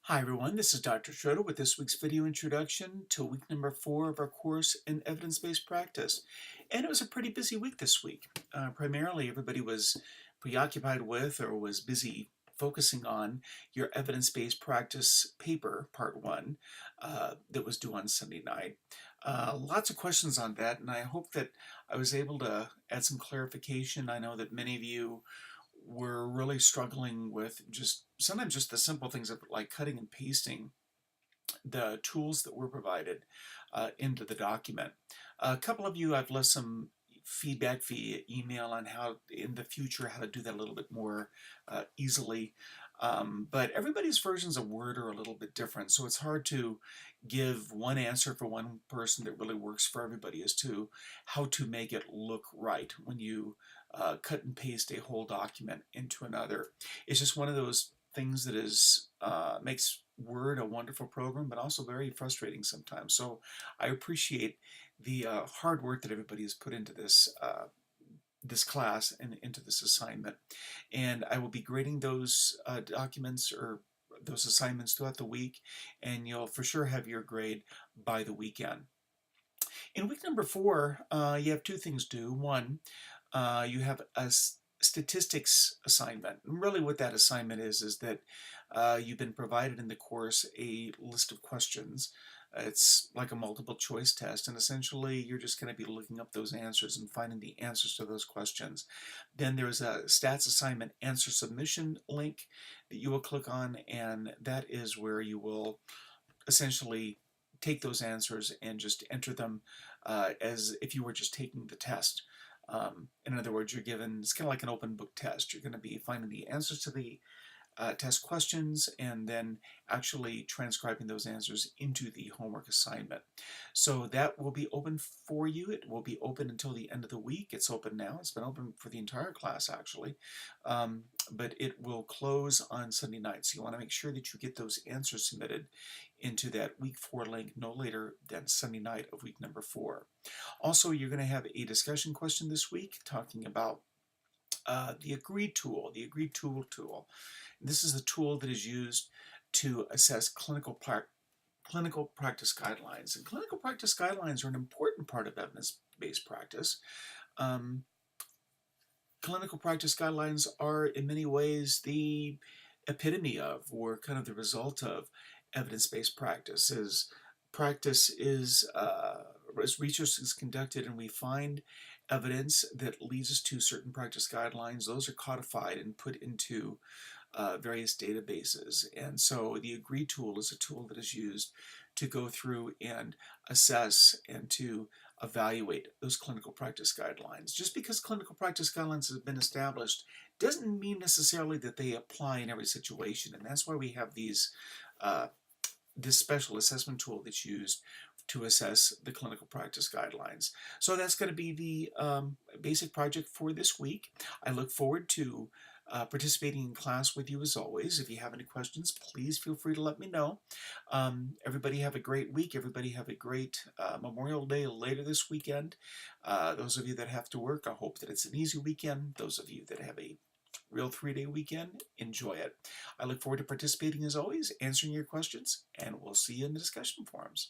Hi everyone, this is Dr. Schroeder with this week's video introduction to week number 4 of our course in evidence-based practice. And it was a pretty busy week this week. Primarily everybody was preoccupied with or was busy focusing on your evidence-based practice paper, part 1, that was due on Sunday night. Lots of questions on that, and I hope that I was able to add some clarification. I know that many of you were really struggling with sometimes just the simple things of like cutting and pasting the tools that were provided into the document. A couple of you, I've left some feedback via email on how in the future how to do that a little bit more easily. But everybody's versions of Word are a little bit different, so it's hard to give one answer for one person that really works for everybody as to how to make it look right when you cut and paste a whole document into another. It's just one of those things that is makes Word a wonderful program, but also very frustrating sometimes. So I appreciate the hard work that everybody has put into this class and into this assignment. And I will be grading those documents or those assignments throughout the week, and you'll for sure have your grade by the weekend. In week number 4, you have two things due. One, you have a statistics assignment. And really what that assignment is that you've been provided in the course a list of questions. It's like a multiple choice test, and essentially you're just going to be looking up those answers and finding the answers to those questions. Then there's a stats assignment answer submission link that you will click on, and that is where you will essentially take those answers and just enter them as if you were just taking the test. In other words, you're given, it's kind of like an open book test. You're going to be finding the answers to the test questions and then actually transcribing those answers into the homework assignment. So that will be open for you. It will be open until the end of the week. It's open now. It's been open for the entire class actually, but it will close on Sunday night. So you want to make sure that you get those answers submitted into that week 4 link no later than Sunday night of week number 4. Also, you're going to have a discussion question this week talking about the Agreed tool, the Agreed tool. This is the tool that is used to assess clinical practice guidelines. And clinical practice guidelines are an important part of evidence-based practice. Clinical practice guidelines are in many ways the epitome of, or kind of the result of, evidence-based practice. As research is conducted and we find evidence that leads us to certain practice guidelines, those are codified and put into various databases. And so the Agree tool is a tool that is used to go through and assess and to evaluate those clinical practice guidelines. Just because clinical practice guidelines have been established doesn't mean necessarily that they apply in every situation. And that's why we have this special assessment tool that's used to assess the clinical practice guidelines. So that's going to be the basic project for this week. I look forward to participating in class with you as always. If you have any questions, please feel free to let me know. Everybody have a great week. Everybody have a great Memorial Day later this weekend. Those of you that have to work, I hope that it's an easy weekend. Those of you that have a real 3-day weekend, enjoy it. I look forward to participating as always, answering your questions, and we'll see you in the discussion forums.